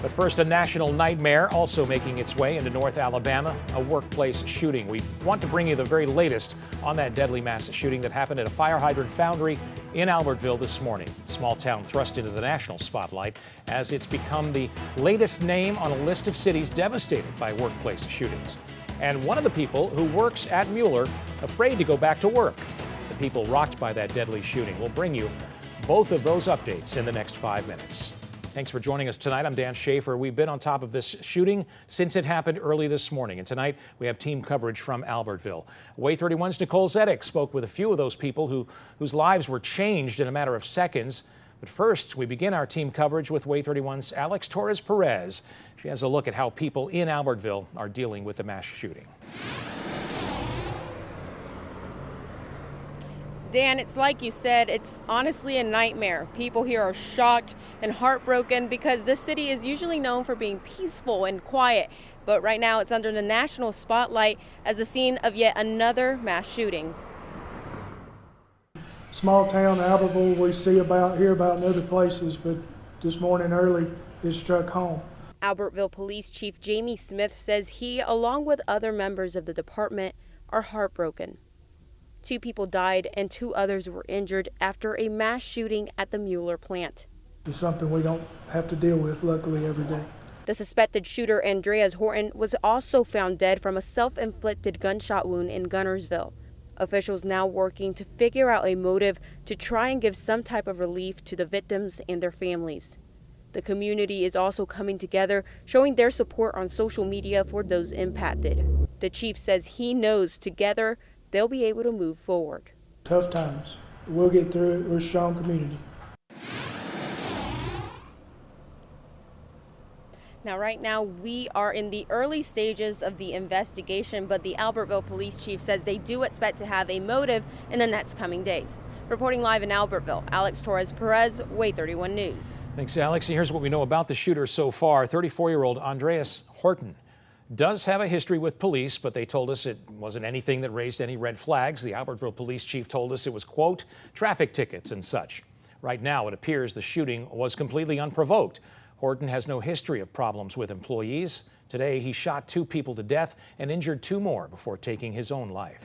But first, a national nightmare also making its way into North Alabama, a workplace shooting. We want to bring you the very latest on that deadly mass shooting that happened at a fire hydrant foundry in Albertville this morning. Small town thrust into the national spotlight as it's become the latest name on a list of cities devastated by workplace shootings. And one of the people who works at Mueller afraid to go back to work. The people rocked by that deadly shooting. We'll bring you both of those updates in the next 5 minutes. Thanks for joining us tonight. I'm Dan Schaefer. We've been on top of this shooting since it happened early this morning. And tonight we have team coverage from Albertville. WAAY 31's Nicole Zedek spoke with a few of those people whose lives were changed in a matter of seconds. But first, we begin our team coverage with WAAY 31's Alex Torres-Perez. She has a look at how people in Albertville are dealing with the mass shooting. Dan, it's like you said, it's honestly a nightmare. People here are shocked and heartbroken because this city is usually known for being peaceful and quiet. But right now it's under the national spotlight as the scene of yet another mass shooting. Small town Albertville, we hear about in other places, but this morning early it struck home. Albertville Police Chief Jamie Smith says he, along with other members of the department, are heartbroken. 2 people died and 2 others were injured after a mass shooting at the Mueller plant. It's something we don't have to deal with, luckily, every day. The suspected shooter, Andreas Horton, was also found dead from a self-inflicted gunshot wound in Gunnersville. Officials now working to figure out a motive to try and give some type of relief to the victims and their families. The community is also coming together, showing their support on social media for those impacted. The chief says he knows together they'll be able to move forward. Tough times. We'll get through it. We're a strong community. Now, right now, we are in the early stages of the investigation, but the Albertville Police Chief says they do expect to have a motive in the next coming days. Reporting live in Albertville, Alex Torres-Perez, WAAY 31 News. Thanks, Alex. Here's what we know about the shooter so far. 34-year-old Andreas Horton does have a history with police, but they told us it wasn't anything that raised any red flags. The Albertville police chief told us it was, quote, traffic tickets and such. Right now, it appears the shooting was completely unprovoked. Horton has no history of problems with employees. Today, he shot 2 people to death and injured 2 more before taking his own life.